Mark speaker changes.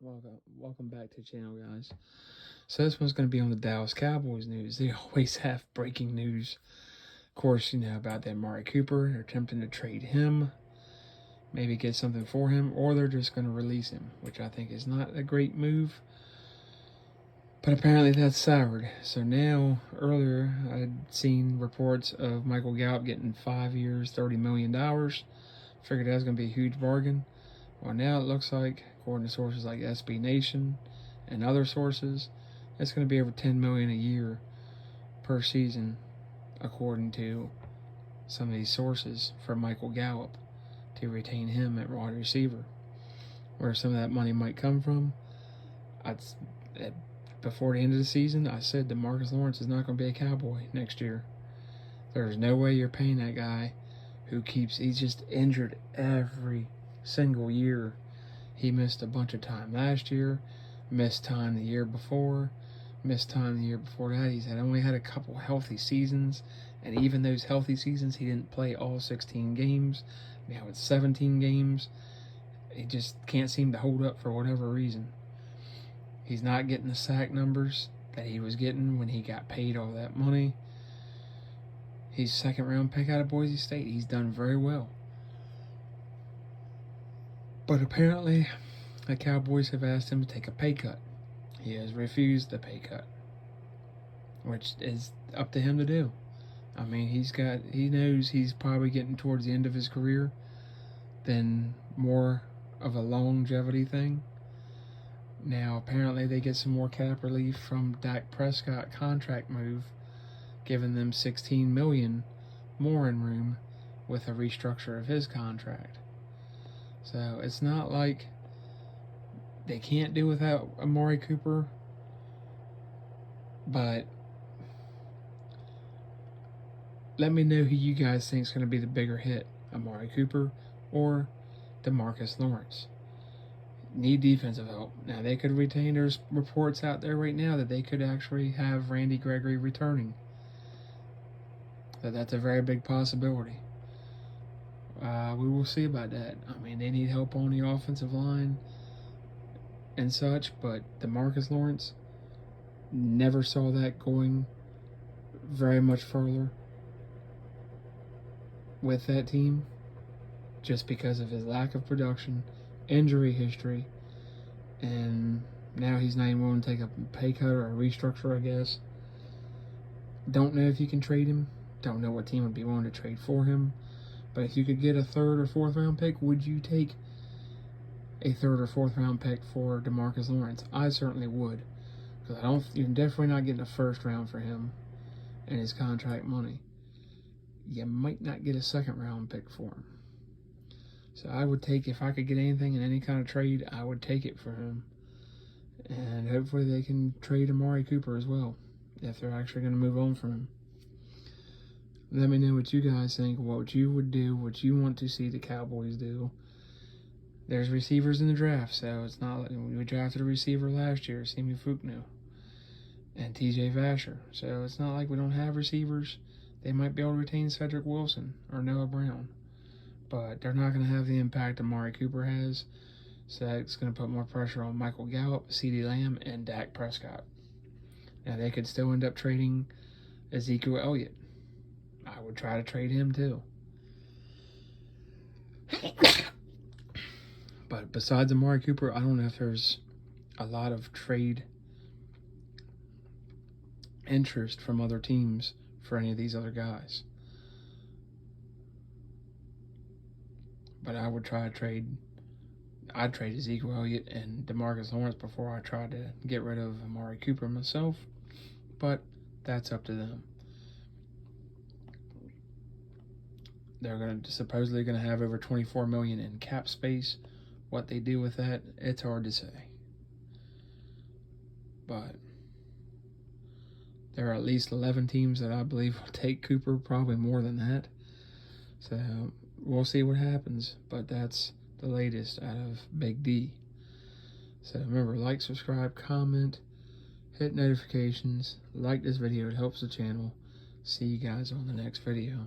Speaker 1: Welcome back to the channel, guys. So this one's going to be on the Dallas Cowboys news. They always have breaking news. Of course, you know about that Amari Cooper. They're attempting to trade him, maybe get something for him, or they're just going to release him, which I think is not a great move. But apparently that's soured. So now, earlier, I'd seen reports of Michael Gallup getting 5 years, $30 million. Figured that was going to be a huge bargain. Well, now it looks like, according to sources like SB Nation and other sources, it's going to be over $10 million a year per season, according to some of these sources, for Michael Gallup to retain him at wide receiver. Where some of that money might come from, before the end of the season, I said DeMarcus Lawrence is not going to be a Cowboy next year. There's no way you're paying that guy he's just injured every single year. He missed a bunch of time last year, missed time the year before, missed time the year before that. He's only had a couple healthy seasons, and even those healthy seasons, he didn't play all 16 games. Now it's 17 games. He just can't seem to hold up for whatever reason. He's not getting the sack numbers that he was getting when he got paid all that money. He's second-round pick out of Boise State. He's done very well. But apparently, the Cowboys have asked him to take a pay cut. He has refused the pay cut, which is up to him to do. I mean, he knows he's probably getting towards the end of his career than more of a longevity thing. Now, apparently, they get some more cap relief from Dak Prescott contract move, giving them $16 million more in room with a restructure of his contract. So it's not like they can't do without Amari Cooper, but let me know who you guys think is going to be the bigger hit, Amari Cooper or DeMarcus Lawrence. Need defensive help. Now, they could retain. There's reports out there right now that they could actually have Randy Gregory returning. So that's a very big possibility. We will see about that. I mean, they need help on the offensive line and such, but DeMarcus Lawrence, never saw that going very much further with that team just because of his lack of production, injury history, and now he's not even willing to take a pay cut or a restructure, I guess. Don't know if you can trade him. Don't know what team would be willing to trade for him. But if you could get a 3rd or 4th round pick, would you take a 3rd or 4th round pick for DeMarcus Lawrence? I certainly would. Because you're definitely not getting a 1st round for him and his contract money. You might not get a 2nd round pick for him. So I would take, if I could get anything in any kind of trade, I would take it for him. And hopefully they can trade Amari Cooper as well, if they're actually going to move on from him. Let me know what you guys think, what you would do, what you want to see the Cowboys do. There's receivers in the draft, so it's not like we drafted a receiver last year, Simi Fukno, and TJ Vasher. So it's not like we don't have receivers. They might be able to retain Cedric Wilson or Noah Brown, but they're not going to have the impact Amari Cooper has. So that's going to put more pressure on Michael Gallup, CeeDee Lamb, and Dak Prescott. Now, they could still end up trading Ezekiel Elliott. I would try to trade him too. But besides Amari Cooper, I don't know if there's a lot of trade interest from other teams for any of these other guys. But I would try to trade. I'd trade Ezekiel Elliott and DeMarcus Lawrence before I tried to get rid of Amari Cooper myself. But that's up to them. They're supposedly going to have over $24 million in cap space. What they do with that, it's hard to say. But there are at least 11 teams that I believe will take Cooper, probably more than that. So we'll see what happens. But that's the latest out of Big D. So remember, like, subscribe, comment, hit notifications, like this video. It helps the channel. See you guys on the next video.